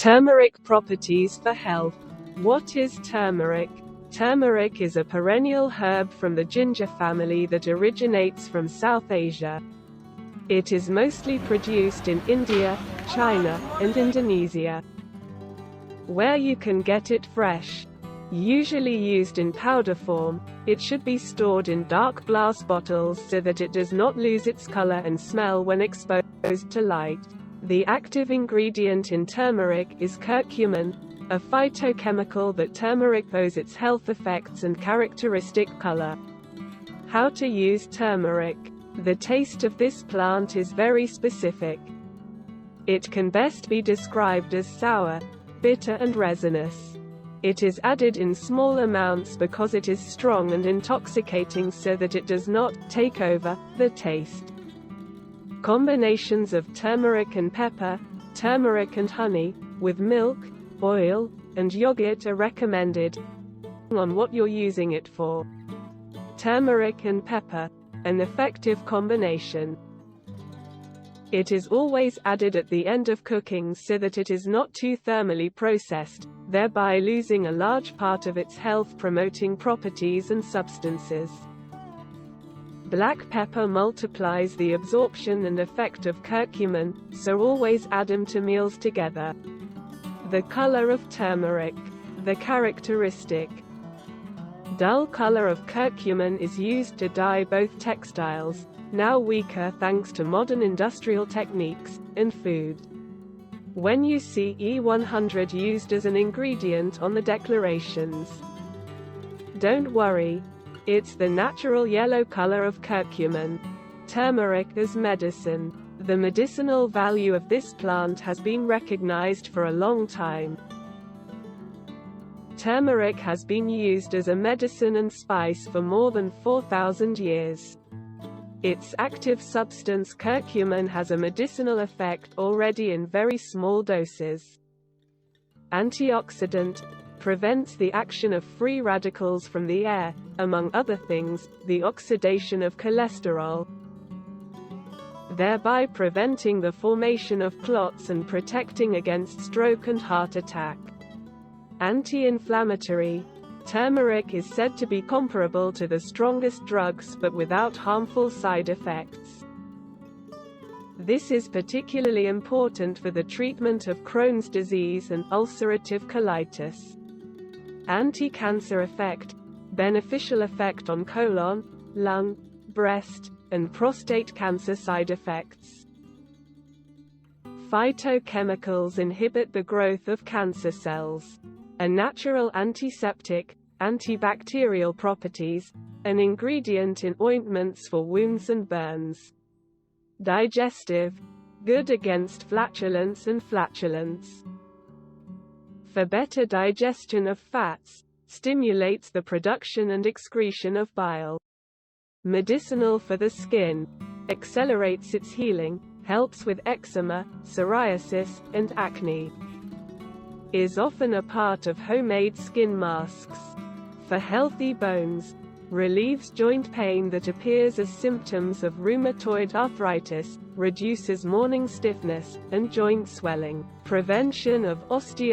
Turmeric properties for health. What is turmeric? Turmeric is a perennial herb from the ginger family that originates from South Asia. It is mostly produced in India, China, and Indonesia, where you can get it fresh. Usually used in powder form, it should be stored in dark glass bottles so that it does not lose its color and smell when exposed to light. The active ingredient in turmeric is curcumin, a phytochemical that turmeric owes its health effects and characteristic color. How to use turmeric. The taste of this plant is very specific. It can best be described as sour, bitter and resinous. It is added in small amounts because it is strong and intoxicating so that it does not take over the taste. Combinations of turmeric and pepper, turmeric and honey, with milk, oil, and yogurt are recommended, on what you're using it for. Turmeric and pepper, an effective combination. It is always added at the end of cooking so that it is not too thermally processed, thereby losing a large part of its health-promoting properties and substances. Black pepper multiplies the absorption and effect of curcumin, so always add them to meals together. The color of turmeric. The characteristic dull color of curcumin is used to dye both textiles, now weaker thanks to modern industrial techniques, and food. When you see E100 used as an ingredient on the declarations, don't worry. It's the natural yellow color of curcumin. Turmeric as medicine. The medicinal value of this plant has been recognized for a long time. Turmeric has been used as a medicine and spice for more than 4,000 years. Its active substance curcumin has a medicinal effect already in very small doses. Antioxidant prevents the action of free radicals from the air, among other things, the oxidation of cholesterol, thereby preventing the formation of clots and protecting against stroke and heart attack. Anti-inflammatory. Turmeric is said to be comparable to the strongest drugs but without harmful side effects. This is particularly important for the treatment of Crohn's disease and ulcerative colitis. Anti-cancer effect. Beneficial effect on colon, lung, breast, and prostate cancer side effects. Phytochemicals inhibit the growth of cancer cells. A natural antiseptic, antibacterial properties, an ingredient in ointments for wounds and burns. Digestive, good against flatulence and flatulence. For better digestion of fats, stimulates the production and excretion of bile. Medicinal for the skin, accelerates its healing, helps with eczema, psoriasis, and acne. Is often a part of homemade skin masks. For healthy bones, relieves joint pain that appears as symptoms of rheumatoid arthritis, reduces morning stiffness, and joint swelling. Prevention of osteoarthritis.